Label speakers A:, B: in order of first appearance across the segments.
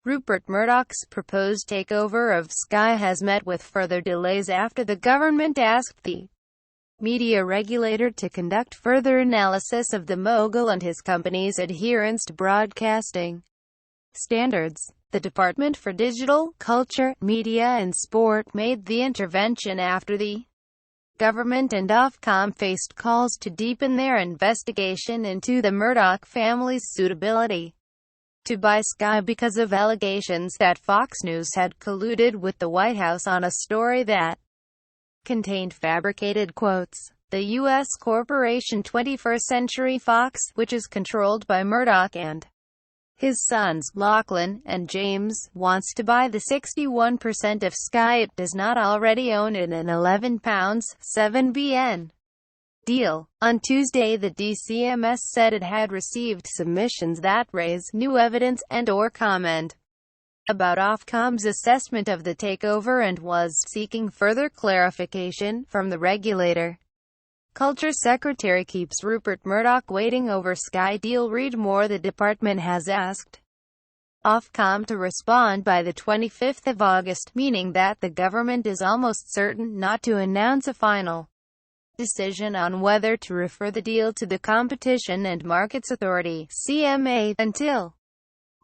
A: Rupert Murdoch's proposed takeover of Sky has met with further delays after the government asked the media regulator to conduct further analysis of the mogul and his company's adherence to broadcasting standards. The Department for Digital, Culture, Media and Sport made the intervention after the government and Ofcom faced calls to deepen their investigation into the Murdoch family's suitability to buy Sky because of allegations that Fox News had colluded with the White House on a story that contained fabricated quotes. The U.S. corporation 21st Century Fox, which is controlled by Murdoch and his sons, Lachlan and James, wants to buy the 61% of Sky it does not already own in an £11.7 billion deal. On Tuesday, the DCMS said it had received submissions that raise new evidence and/or comment about Ofcom's assessment of the takeover and was seeking further clarification from the regulator. Culture Secretary keeps Rupert Murdoch waiting over Sky deal. Read more. The department has asked Ofcom to respond by the 25th of August, meaning that the government is almost certain not to announce a final decision on whether to refer the deal to the Competition and Markets Authority (CMA) until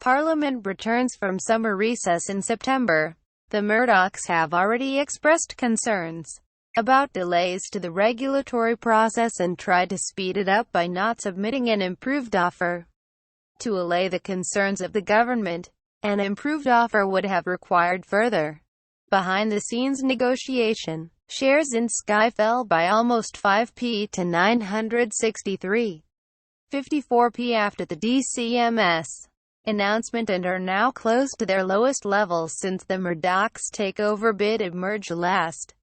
A: Parliament returns from summer recess in September. The Murdochs have already expressed concerns about delays to the regulatory process and tried to speed it up by not submitting an improved offer to allay the concerns of the government. An improved offer would have required further behind-the-scenes negotiation. Shares in Sky fell by almost 5p to 963.54p after the DCMS announcement and are now close to their lowest levels since the Murdochs takeover bid emerged last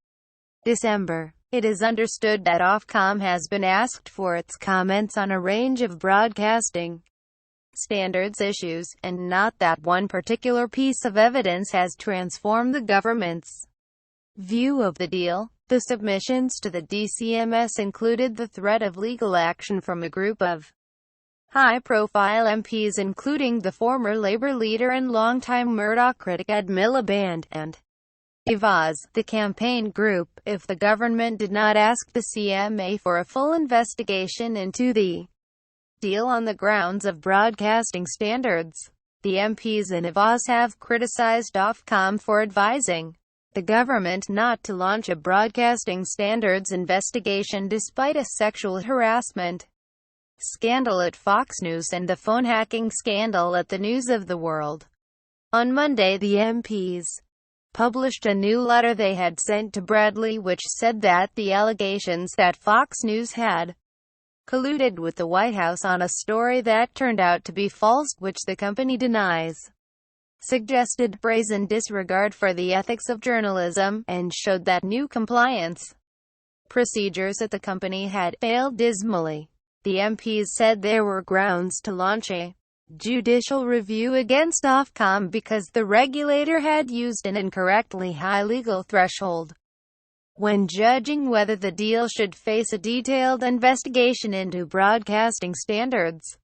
A: December. It is understood that Ofcom has been asked for its comments on a range of broadcasting standards issues, and not that one particular piece of evidence has transformed the government's view of the deal. The submissions to the DCMS included the threat of legal action from a group of high-profile MPs including the former Labour leader and longtime Murdoch critic Ed Miliband and Avaaz, the campaign group, if the government did not ask the CMA for a full investigation into the deal on the grounds of broadcasting standards. The MPs and Avaaz have criticised Ofcom for advising the government not to launch a broadcasting standards investigation despite a sexual harassment scandal at Fox News and the phone hacking scandal at the News of the World. On Monday, the MPs published a new letter they had sent to Bradley which said that the allegations that Fox News had colluded with the White House on a story that turned out to be false, which the company denies, suggested brazen disregard for the ethics of journalism, and showed that new compliance procedures at the company had failed dismally. The MPs said there were grounds to launch a judicial review against Ofcom because the regulator had used an incorrectly high legal threshold when judging whether the deal should face a detailed investigation into broadcasting standards.